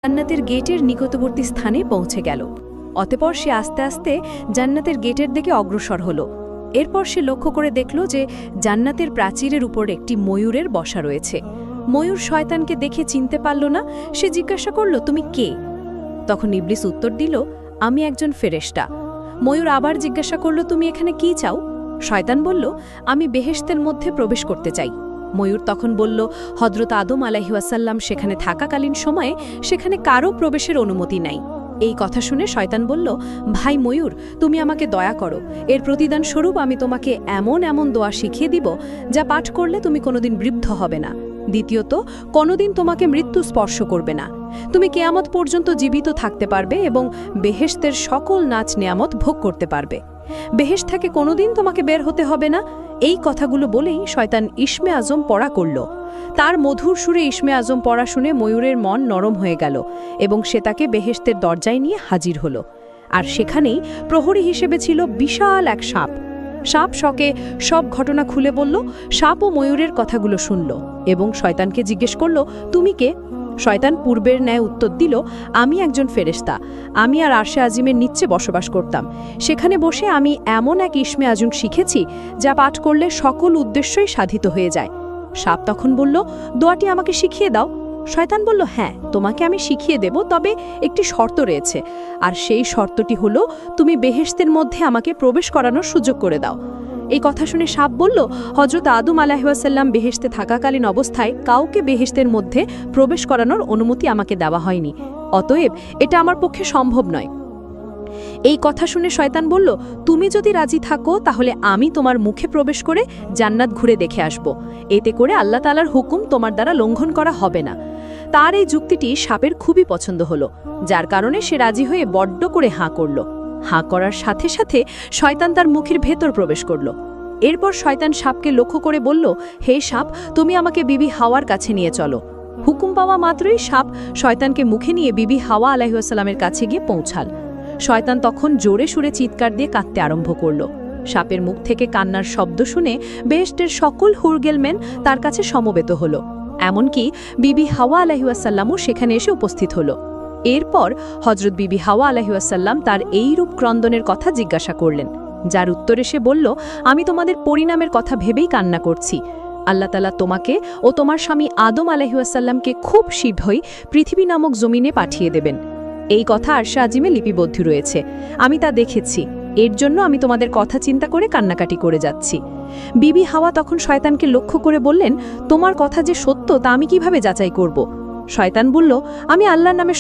জান্নাতের গেটের নিকটবর্তী স্থানে পৌঁছে গেল। অতঃপর সে আস্তে আস্তে জান্নাতের গেটের দিকে অগ্রসর হল। এরপর সে লক্ষ্য করে দেখল যে জান্নাতের প্রাচীরের উপর একটি ময়ূরের বসা রয়েছে। ময়ূর শয়তানকে দেখে চিনতে পারল না। সে জিজ্ঞাসা করল, তুমি কে? তখন ইবলিস উত্তর দিল, আমি একজন ফেরেশতা। ময়ূর আবার জিজ্ঞাসা করল, তুমি এখানে কি চাও? শয়তান বলল, আমি বেহেশতের মধ্যে প্রবেশ করতে চাই। ময়ূর তখন বলল, হযরত আদম আলাইহিস-সালাম সেখানে থাকাকালীন সময়ে সেখানে কারও প্রবেশের অনুমতি নাই। এই কথা শুনে শয়তান বলল, ভাই ময়ূর, তুমি আমাকে দয়া করো। এর প্রতিদান স্বরূপ আমি তোমাকে এমন এমন দোয়া শিখিয়ে দিব যা পাঠ করলে তুমি কোনোদিন বৃদ্ধ হবে না। দ্বিতীয়ত, কোনোদিন তোমাকে মৃত্যু স্পর্শ করবে না। তুমি কিয়ামত পর্যন্ত জীবিত থাকতে পারবে এবং বেহেশতের সকল নাচ নেয়ামত ভোগ করতে পারবে। বেহেশত থেকে কোনোদিন তোমাকে বের হতে হবে না। এই কথাগুলো বলেই শয়তান ইসমে আজম পড়া করল। তার মধুর সুরে ইসমে আজম পড়া শুনে ময়ূরের মন নরম হয়ে গেল এবং সে তাকে বেহেশতের দরজায় নিয়ে হাজির হল। আর সেখানেই প্রহরী হিসেবে ছিল বিশাল এক সাপ। সাপ শকে সব ঘটনা খুলে বলল। সাপ ও ময়ূরের কথাগুলো শুনল এবং শয়তানকে জিজ্ঞেস করল, তুমি কে? শয়তান পূর্বের ন্যায় উত্তর দিল, আমি একজন ফেরেশতা। আমি আর আরশে আজিমের নিচে বসবাস করতাম। সেখানে বসে আমি এমন এক ইসমে আজম শিখেছি যা পাঠ করলে সকল উদ্দেশ্যই সাধিত হয়ে যায়। সাপ তখন বলল, দোয়াটি আমাকে শিখিয়ে দাও। শয়তান বলল, হ্যাঁ, তোমাকে আমি শিখিয়ে দেব, তবে একটি শর্ত রয়েছে। আর সেই শর্তটি হলো, তুমি বেহেশতের মধ্যে আমাকে প্রবেশ করানোর সুযোগ করে দাও। এই কথা শুনে সাপ বলল, হযরত আদম আলাইহিস-সালাম বেহেশতে থাকাকালীন অবস্থায় কাউকে বেহেশতের মধ্যে প্রবেশ করানোর অনুমতি আমাকে দেওয়া হয়নি। অতএব এটা আমার পক্ষে সম্ভব নয়। এই কথা শুনে শয়তান বলল, তুমি যদি রাজি থাকো তাহলে আমি তোমার মুখে প্রবেশ করে জান্নাত ঘুরে দেখে আসব। এতে করে আল্লাহ তাআলার হুকুম তোমার দ্বারা লঙ্ঘন করা হবে না। তার এই যুক্তিটি সাপের খুবই পছন্দ হলো, যার কারণে সে রাজি হয়ে বড্ড করে হাঁ করল। হাঁ করার সাথে সাথে শয়তান তার মুখের ভেতর প্রবেশ করল। এরপর শয়তান সাপকে লক্ষ্য করে বলল, হে সাপ, তুমি আমাকে বিবি হাওয়ার কাছে নিয়ে চলো। হুকুম পাওয়া মাত্রই সাপ শয়তানকে মুখে নিয়ে বিবি হাওয়া আলাইহিস-সালামের কাছে গিয়ে পৌঁছাল। শয়তান তখন জোরে সুরে চিৎকার দিয়ে কাঁদতে আরম্ভ করল। সাপের মুখ থেকে কান্নার শব্দ শুনে বেহেশতের সকল হুরগেলমেন তার কাছে সমবেত হল। এমনকি বিবি হাওয়া আলাইহিস-সালামও সেখানে এসে উপস্থিত হল। এরপর হযরত বিবি হাওয়া আলাইহিস-সালাম তার এই রূপ ক্রন্দনের কথা জিজ্ঞাসা করলেন, যার উত্তরে সে বলল, আমি তোমাদের পরিণামের কথা ভেবেই কান্না করছি। আল্লাহ তাআলা তোমাকে ও তোমার স্বামী আদম আলাইহিস-সালামকে খুব শীঘ্রই পৃথিবী নামক জমিনে পাঠিয়ে দেবেন। এই কথা আরশে আজিমে লিপিবদ্ধ রয়েছে। আমি তা দেখেছি। এর জন্য আমি তোমাদের কথা চিন্তা করে কান্নাকাটি করে যাচ্ছি। বিবি হাওয়া তখন শয়তানকে লক্ষ্য করে বললেন, তোমার কথা যে সত্য তা আমি কিভাবে যাচাই করব? শয়তান বলল, আমি আল্লাহর নামে